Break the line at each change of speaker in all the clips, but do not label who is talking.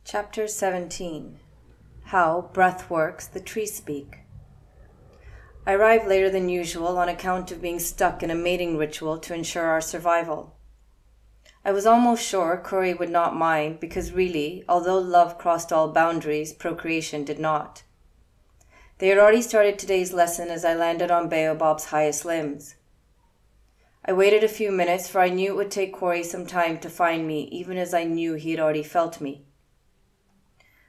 Chapter 17. How Breath Works, the Trees Speak. I arrived later than usual on account of being stuck in a mating ritual to ensure our survival. I was almost sure Corey would not mind because really, although love crossed all boundaries, procreation did not. They had already started today's lesson as I landed on Baobab's highest limbs. I waited a few minutes, for I knew it would take Corey some time to find me, even as I knew he had already felt me.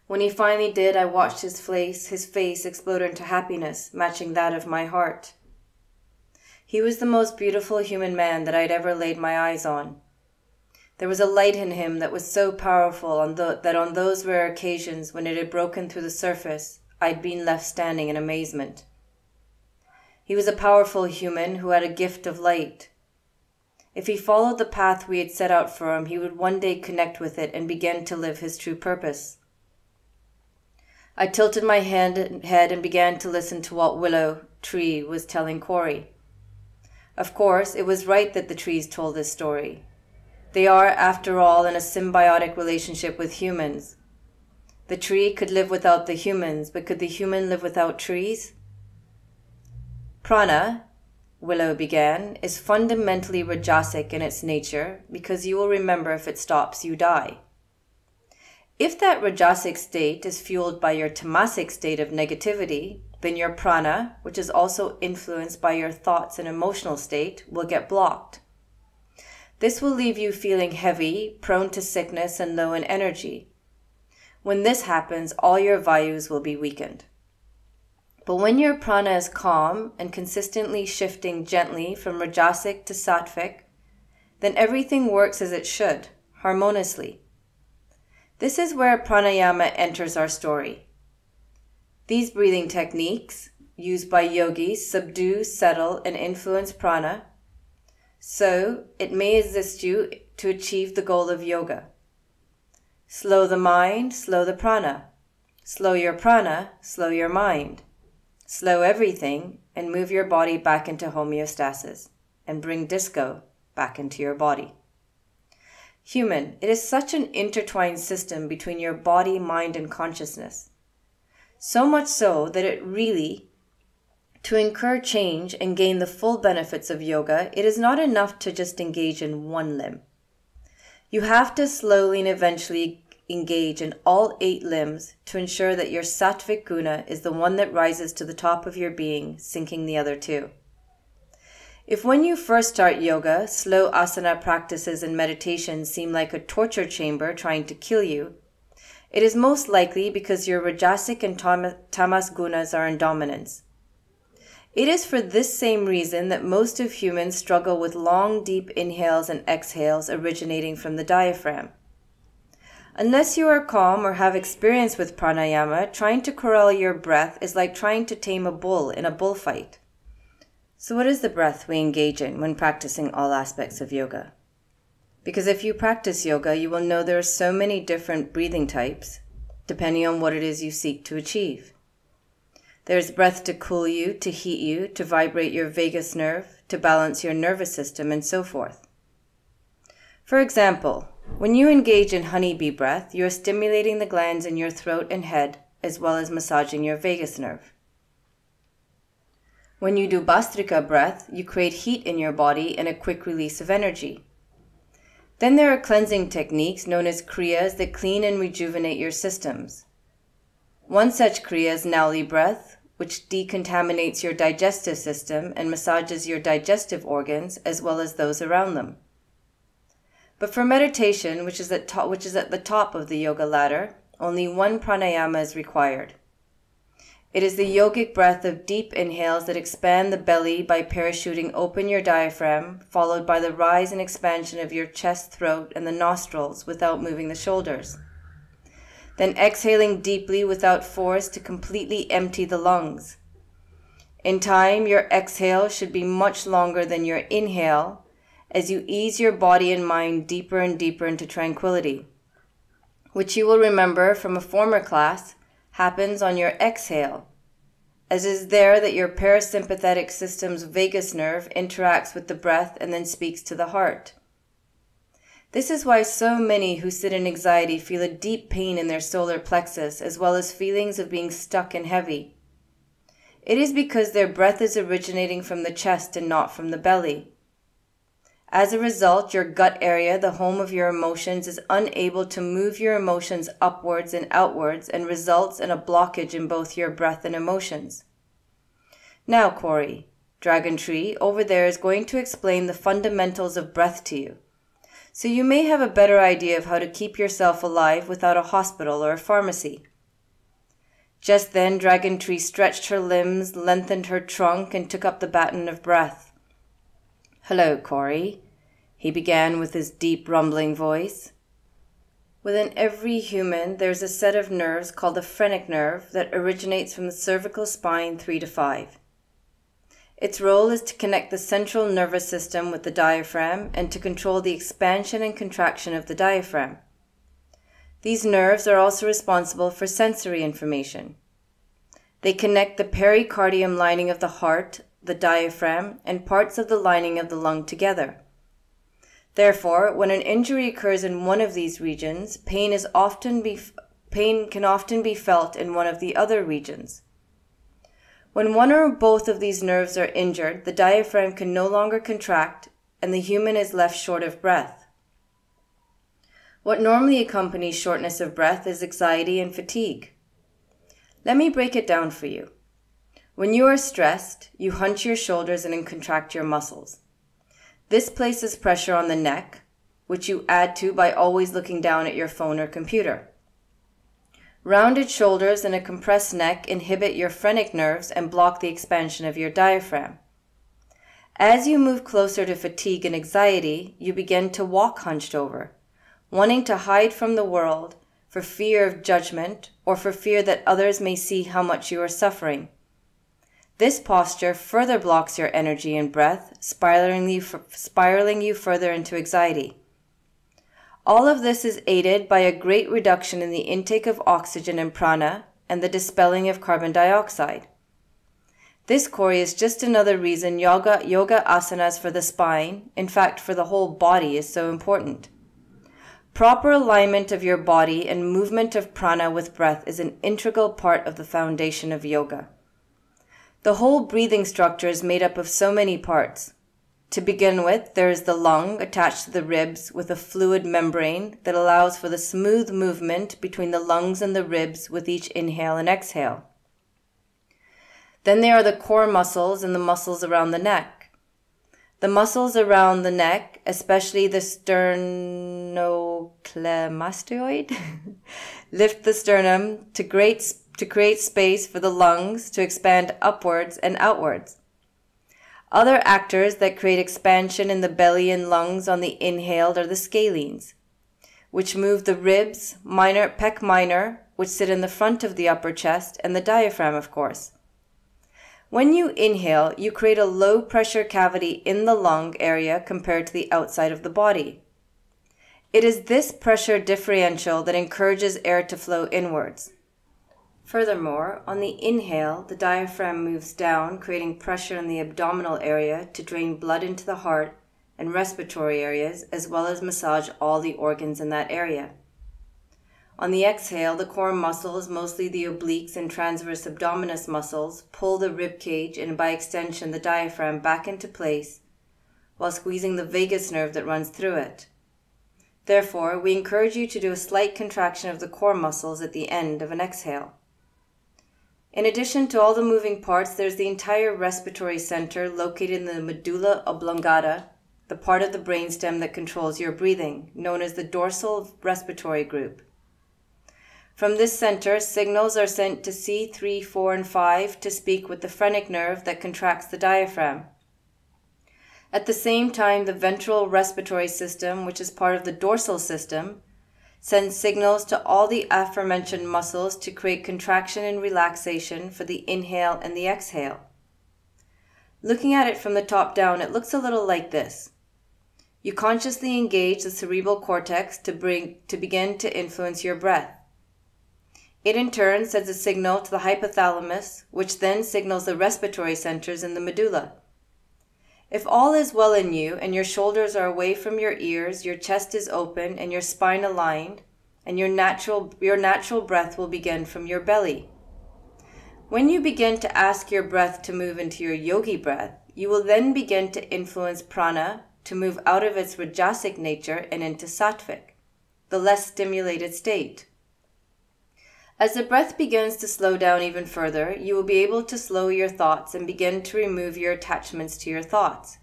When he finally did, I watched his face explode into happiness, matching that of my heart. He was the most beautiful human man that I'd ever laid my eyes on. There was a light in him that was so powerful that on those rare occasions when it had broken through the surface, I'd been left standing in amazement. He was a powerful human who had a gift of light. If he followed the path we had set out for him, he would one day connect with it and begin to live his true purpose. I tilted my head and began to listen to what Willow Tree was telling Corey. Of course, it was right that the trees told this story. They are, after all, in a symbiotic relationship with humans. The tree could live without the humans, but could the human live without trees? Prana, Willow began, is fundamentally rajasic in its nature because you will remember if it stops, you die. If that rajasic state is fueled by your tamasic state of negativity, then your prana, which is also influenced by your thoughts and emotional state, will get blocked. This will leave you feeling heavy, prone to sickness, and low in energy. When this happens, all your vayus will be weakened. But when your prana is calm and consistently shifting gently from rajasic to sattvic, then everything works as it should, harmoniously. This is where pranayama enters our story. These breathing techniques, used by yogis, subdue, settle, and influence prana, so it may assist you to achieve the goal of yoga. Slow the mind, slow the prana. Slow your prana, slow your mind. Slow everything and move your body back into homeostasis and bring disco back into your body. Human, it is such an intertwined system between your body, mind, and consciousness. So much so that it really, to incur change and gain the full benefits of yoga, it is not enough to just engage in one limb. You have to slowly and eventually engage in all 8 limbs to ensure that your sattvic guna is the one that rises to the top of your being, sinking the other 2. If when you first start yoga, slow asana practices and meditation seem like a torture chamber trying to kill you, it is most likely because your rajasic and tamas gunas are in dominance. It is for this same reason that most of humans struggle with long, deep inhales and exhales originating from the diaphragm. Unless you are calm or have experience with pranayama, trying to corral your breath is like trying to tame a bull in a bullfight. So what is the breath we engage in when practicing all aspects of yoga? Because if you practice yoga, you will know there are so many different breathing types, depending on what it is you seek to achieve. There's breath to cool you, to heat you, to vibrate your vagus nerve, to balance your nervous system, and so forth. For example, when you engage in honeybee breath, you are stimulating the glands in your throat and head, as well as massaging your vagus nerve. When you do Bhastrika breath, you create heat in your body and a quick release of energy. Then there are cleansing techniques known as kriyas that clean and rejuvenate your systems. One such kriya is Nauli breath, which decontaminates your digestive system and massages your digestive organs as well as those around them. But for meditation, which is at the top of the yoga ladder, only one pranayama is required. It is the yogic breath of deep inhales that expand the belly by parachuting open your diaphragm, followed by the rise and expansion of your chest, throat, and the nostrils without moving the shoulders. Then exhaling deeply without force to completely empty the lungs. In time, your exhale should be much longer than your inhale as you ease your body and mind deeper and deeper into tranquility, which you will remember from a former class happens on your exhale, as it is there that your parasympathetic system's vagus nerve interacts with the breath and then speaks to the heart. This is why so many who sit in anxiety feel a deep pain in their solar plexus, as well as feelings of being stuck and heavy. It is because their breath is originating from the chest and not from the belly. As a result, your gut area, the home of your emotions, is unable to move your emotions upwards and outwards and results in a blockage in both your breath and emotions. Now, Corey, Dragon Tree, over there is going to explain the fundamentals of breath to you, so you may have a better idea of how to keep yourself alive without a hospital or a pharmacy. Just then, Dragon Tree stretched her limbs, lengthened her trunk, and took up the baton of breath. "Hello, Corey," he began with his deep, rumbling voice. Within every human, there's a set of nerves called the phrenic nerve that originates from the cervical spine 3 to 5. Its role is to connect the central nervous system with the diaphragm and to control the expansion and contraction of the diaphragm. These nerves are also responsible for sensory information. They connect the pericardium lining of the heart, the diaphragm, and parts of the lining of the lung together. Therefore, when an injury occurs in one of these regions, pain can often be felt in one of the other regions. When one or both of these nerves are injured, the diaphragm can no longer contract and the human is left short of breath. What normally accompanies shortness of breath is anxiety and fatigue. Let me break it down for you. When you are stressed, you hunch your shoulders and contract your muscles. This places pressure on the neck, which you add to by always looking down at your phone or computer. Rounded shoulders and a compressed neck inhibit your phrenic nerves and block the expansion of your diaphragm. As you move closer to fatigue and anxiety, you begin to walk hunched over, wanting to hide from the world for fear of judgment or for fear that others may see how much you are suffering. This posture further blocks your energy and breath, spiraling you further into anxiety. All of this is aided by a great reduction in the intake of oxygen and prana and the dispelling of carbon dioxide. This, Corey, is just another reason yoga asanas for the spine, in fact for the whole body, is so important. Proper alignment of your body and movement of prana with breath is an integral part of the foundation of yoga. The whole breathing structure is made up of so many parts. To begin with, there is the lung attached to the ribs with a fluid membrane that allows for the smooth movement between the lungs and the ribs with each inhale and exhale. Then there are the core muscles and the muscles around the neck. The muscles around the neck, especially the sternocleidomastoid, lift the sternum to create space for the lungs to expand upwards and outwards. Other actors that create expansion in the belly and lungs on the inhale are the scalenes, which move the ribs, pec minor, which sit in the front of the upper chest, and the diaphragm, of course. When you inhale, you create a low pressure cavity in the lung area compared to the outside of the body. It is this pressure differential that encourages air to flow inwards. Furthermore, on the inhale, the diaphragm moves down, creating pressure in the abdominal area to drain blood into the heart and respiratory areas, as well as massage all the organs in that area. On the exhale, the core muscles, mostly the obliques and transverse abdominis muscles, pull the rib cage and by extension the diaphragm back into place while squeezing the vagus nerve that runs through it. Therefore, we encourage you to do a slight contraction of the core muscles at the end of an exhale. In addition to all the moving parts, there's the entire respiratory center located in the medulla oblongata, the part of the brainstem that controls your breathing, known as the dorsal respiratory group. From this center, signals are sent to C3, 4, and 5 to speak with the phrenic nerve that contracts the diaphragm. At the same time, the ventral respiratory system, which is part of the dorsal system, sends signals to all the aforementioned muscles to create contraction and relaxation for the inhale and the exhale. Looking at it from the top down, it looks a little like this. You consciously engage the cerebral cortex to begin to influence your breath. It in turn sends a signal to the hypothalamus, which then signals the respiratory centers in the medulla. If all is well in you and your shoulders are away from your ears, your chest is open and your spine aligned, and your natural breath will begin from your belly. When you begin to ask your breath to move into your yogi breath, you will then begin to influence prana to move out of its rajasic nature and into sattvic, the less stimulated state. As the breath begins to slow down even further, you will be able to slow your thoughts and begin to remove your attachments to your thoughts.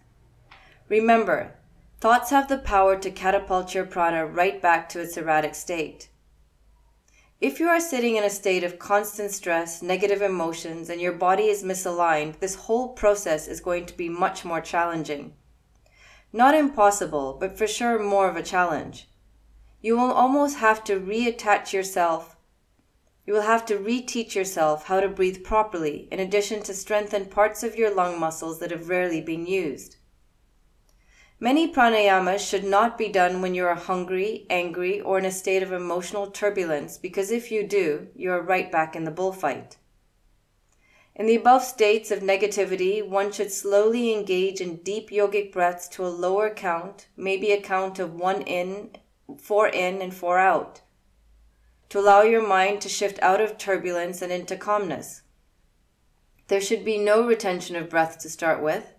Remember, thoughts have the power to catapult your prana right back to its erratic state. If you are sitting in a state of constant stress, negative emotions, and your body is misaligned, this whole process is going to be much more challenging. Not impossible, but for sure more of a challenge. You will almost have to reteach yourself how to breathe properly, in addition to strengthen parts of your lung muscles that have rarely been used. Many pranayamas should not be done when you are hungry, angry, or in a state of emotional turbulence, because if you do, you are right back in the bullfight. In the above states of negativity, one should slowly engage in deep yogic breaths to a lower count, maybe a count of 4 in and 4 out, to allow your mind to shift out of turbulence and into calmness. There should be no retention of breath to start with,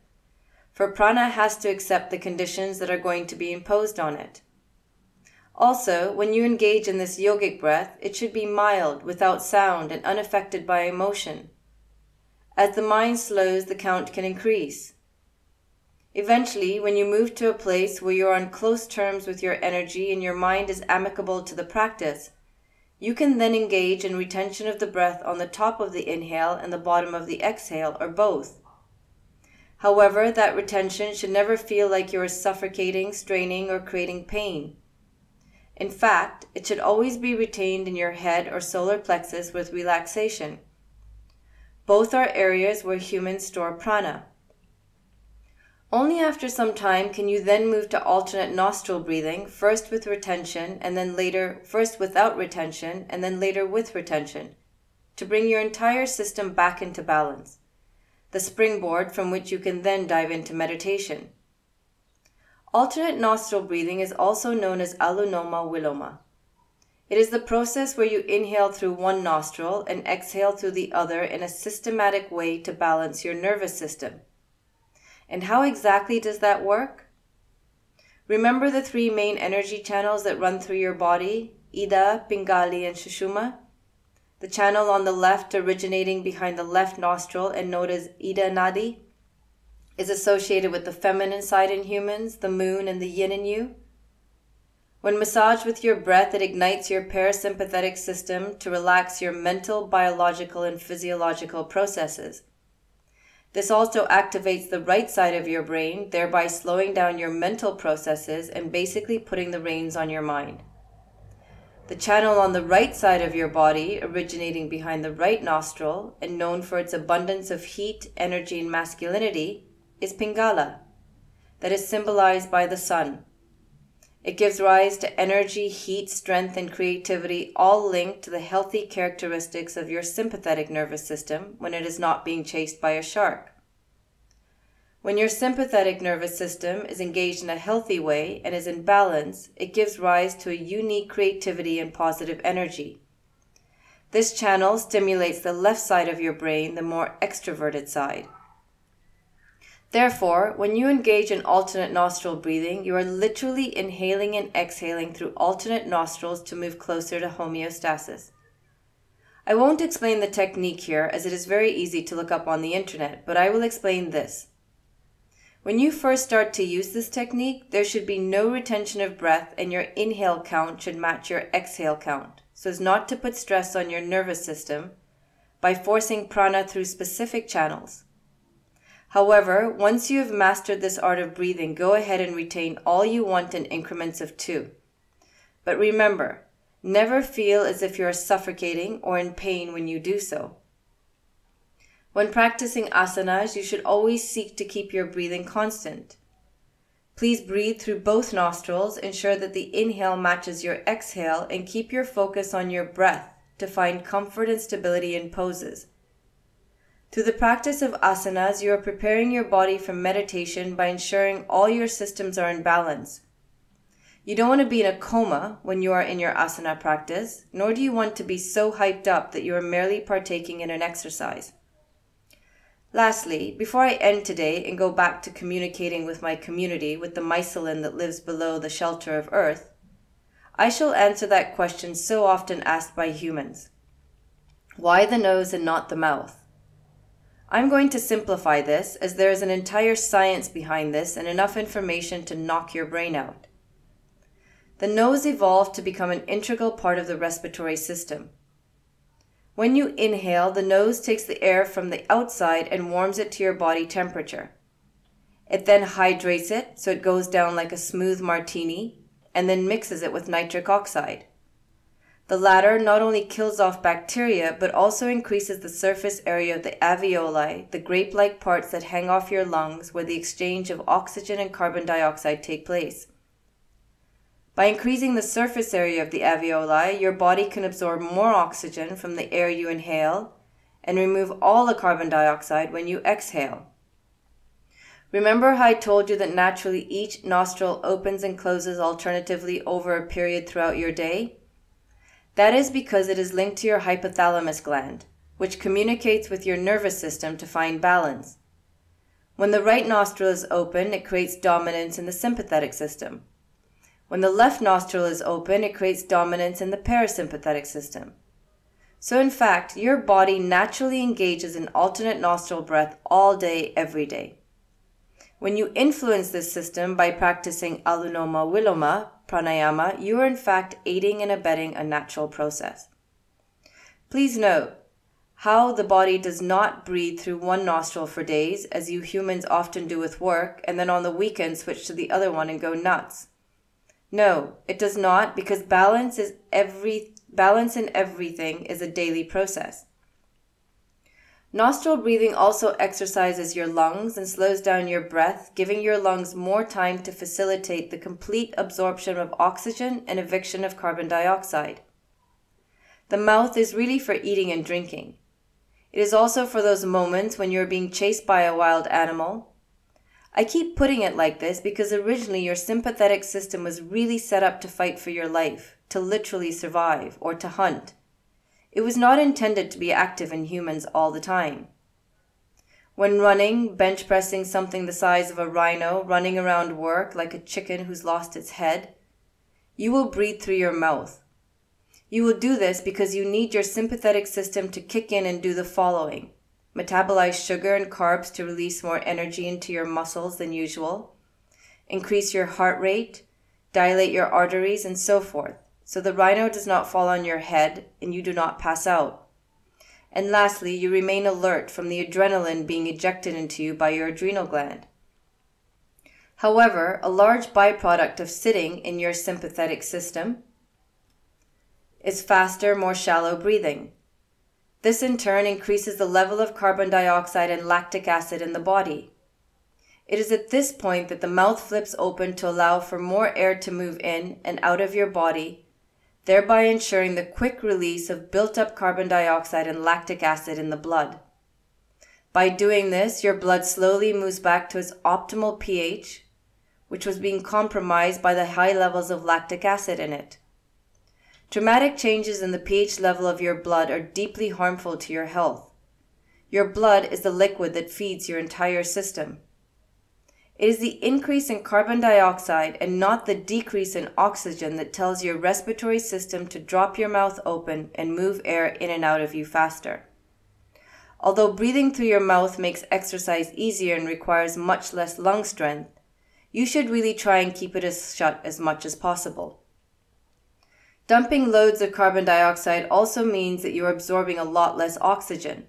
for prana has to accept the conditions that are going to be imposed on it. Also, when you engage in this yogic breath, it should be mild, without sound, and unaffected by emotion. As the mind slows, the count can increase. Eventually, when you move to a place where you are on close terms with your energy and your mind is amicable to the practice, you can then engage in retention of the breath on the top of the inhale and the bottom of the exhale, or both. However, that retention should never feel like you are suffocating, straining, or creating pain. In fact, it should always be retained in your head or solar plexus with relaxation. Both are areas where humans store prana. Only after some time can you then move to alternate nostril breathing, first with retention and then later, first without retention and then later with retention, to bring your entire system back into balance, the springboard from which you can then dive into meditation. Alternate nostril breathing is also known as Anuloma Viloma. It is the process where you inhale through one nostril and exhale through the other in a systematic way to balance your nervous system. And how exactly does that work? Remember the 3 main energy channels that run through your body, Ida, Pingali, and Sushumna? The channel on the left, originating behind the left nostril and known as Ida Nadi, is associated with the feminine side in humans, the moon, and the yin in you. When massaged with your breath, it ignites your parasympathetic system to relax your mental, biological, and physiological processes. This also activates the right side of your brain, thereby slowing down your mental processes and basically putting the reins on your mind. The channel on the right side of your body, originating behind the right nostril and known for its abundance of heat, energy, and masculinity, is Pingala, that is symbolized by the sun. It gives rise to energy, heat, strength, and creativity, all linked to the healthy characteristics of your sympathetic nervous system when it is not being chased by a shark. When your sympathetic nervous system is engaged in a healthy way and is in balance, it gives rise to a unique creativity and positive energy. This channel stimulates the left side of your brain, the more extroverted side. Therefore, when you engage in alternate nostril breathing, you are literally inhaling and exhaling through alternate nostrils to move closer to homeostasis. I won't explain the technique here, as it is very easy to look up on the internet, but I will explain this. When you first start to use this technique, there should be no retention of breath, and your inhale count should match your exhale count, so as not to put stress on your nervous system by forcing prana through specific channels. However, once you have mastered this art of breathing, go ahead and retain all you want in increments of 2. But remember, never feel as if you are suffocating or in pain when you do so. When practicing asanas, you should always seek to keep your breathing constant. Please breathe through both nostrils, ensure that the inhale matches your exhale, and keep your focus on your breath to find comfort and stability in poses. Through the practice of asanas, you are preparing your body for meditation by ensuring all your systems are in balance. You don't want to be in a coma when you are in your asana practice, nor do you want to be so hyped up that you are merely partaking in an exercise. Lastly, before I end today and go back to communicating with my community, with the mycelium that lives below the shelter of earth, I shall answer that question so often asked by humans. Why the nose and not the mouth? I'm going to simplify this, as there is an entire science behind this and enough information to knock your brain out. The nose evolved to become an integral part of the respiratory system. When you inhale, the nose takes the air from the outside and warms it to your body temperature. It then hydrates it, so it goes down like a smooth martini, and then mixes it with nitric oxide. The latter not only kills off bacteria, but also increases the surface area of the alveoli, the grape-like parts that hang off your lungs where the exchange of oxygen and carbon dioxide take place. By increasing the surface area of the alveoli, your body can absorb more oxygen from the air you inhale and remove all the carbon dioxide when you exhale. Remember how I told you that naturally each nostril opens and closes alternatively over a period throughout your day? That is because it is linked to your hypothalamus gland, which communicates with your nervous system to find balance. When the right nostril is open, it creates dominance in the sympathetic system. When the left nostril is open, it creates dominance in the parasympathetic system. So in fact, your body naturally engages in alternate nostril breath all day, every day. When you influence this system by practicing Anuloma Viloma pranayama, you are in fact aiding and abetting a natural process. Please note how the body does not breathe through one nostril for days, as you humans often do with work, and then on the weekend switch to the other one and go nuts. No, it does not, because balance in everything is a daily process. Nostril breathing also exercises your lungs and slows down your breath, giving your lungs more time to facilitate the complete absorption of oxygen and eviction of carbon dioxide. The mouth is really for eating and drinking. It is also for those moments when you are being chased by a wild animal. I keep putting it like this because originally your sympathetic system was really set up to fight for your life, to literally survive, or to hunt. It was not intended to be active in humans all the time. When running, bench pressing something the size of a rhino, running around work like a chicken who's lost its head, you will breathe through your mouth. You will do this because you need your sympathetic system to kick in and do the following: metabolize sugar and carbs to release more energy into your muscles than usual, increase your heart rate, dilate your arteries, and so forth, so the rhino does not fall on your head and you do not pass out. And lastly, you remain alert from the adrenaline being ejected into you by your adrenal gland. However, a large byproduct of sitting in your sympathetic system is faster, more shallow breathing. This in turn increases the level of carbon dioxide and lactic acid in the body. It is at this point that the mouth flips open to allow for more air to move in and out of your body, thereby ensuring the quick release of built-up carbon dioxide and lactic acid in the blood. By doing this, your blood slowly moves back to its optimal pH, which was being compromised by the high levels of lactic acid in it. Dramatic changes in the pH level of your blood are deeply harmful to your health. Your blood is the liquid that feeds your entire system. It is the increase in carbon dioxide and not the decrease in oxygen that tells your respiratory system to drop your mouth open and move air in and out of you faster. Although breathing through your mouth makes exercise easier and requires much less lung strength, you should really try and keep it shut as much as possible. Dumping loads of carbon dioxide also means that you are absorbing a lot less oxygen,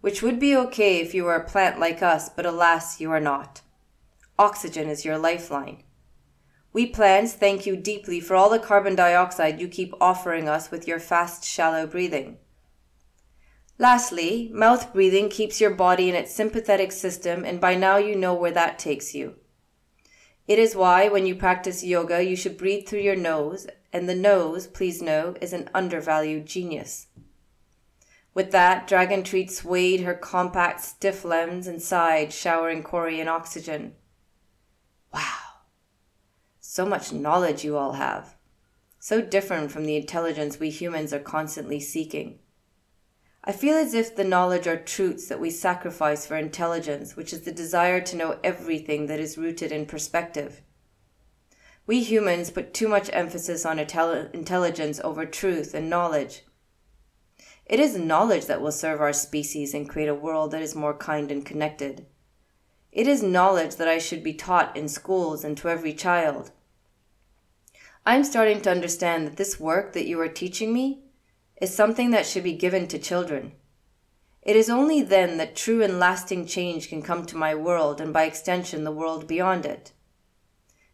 which would be okay if you were a plant like us, but alas, you are not. Oxygen is your lifeline. We plants thank you deeply for all the carbon dioxide you keep offering us with your fast, shallow breathing. Lastly, mouth breathing keeps your body in its sympathetic system, and by now you know where that takes you. It is why when you practice yoga, you should breathe through your nose, and the nose, please know, is an undervalued genius. With that, Dragon Treat swayed her compact, stiff limbs and sighed, showering Corey in oxygen. Wow. So much knowledge you all have. So different from the intelligence we humans are constantly seeking. I feel as if the knowledge are truths that we sacrifice for intelligence, which is the desire to know everything that is rooted in perspective. We humans put too much emphasis on intelligence over truth and knowledge. It is knowledge that will serve our species and create a world that is more kind and connected. It is knowledge that I should be taught in schools and to every child. I'm starting to understand that this work that you are teaching me is something that should be given to children. It is only then that true and lasting change can come to my world and by extension the world beyond it.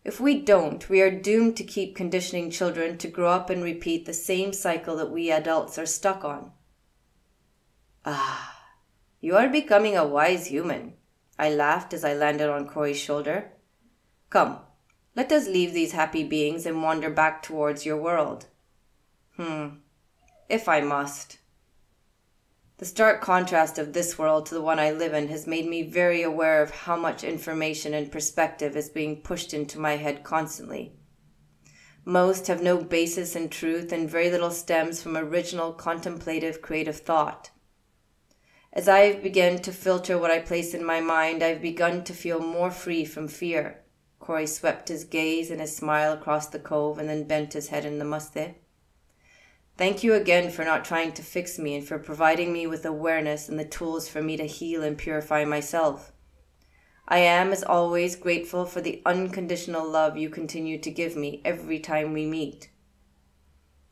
If we don't, we are doomed to keep conditioning children to grow up and repeat the same cycle that we adults are stuck on. Ah, you are becoming a wise human, I laughed as I landed on Corey's shoulder. Come, let us leave these happy beings and wander back towards your world. If I must. The stark contrast of this world to the one I live in has made me very aware of how much information and perspective is being pushed into my head constantly. Most have no basis in truth and very little stems from original, contemplative, creative thought. As I have begun to filter what I place in my mind, I have begun to feel more free from fear. Corey swept his gaze and his smile across the cove and then bent his head in namaste. Thank you again for not trying to fix me and for providing me with awareness and the tools for me to heal and purify myself. I am, as always, grateful for the unconditional love you continue to give me every time we meet.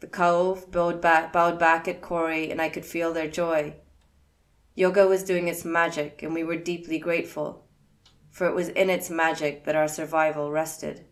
The cove bowed back at Corey, and I could feel their joy. Yoga was doing its magic, and we were deeply grateful, for it was in its magic that our survival rested.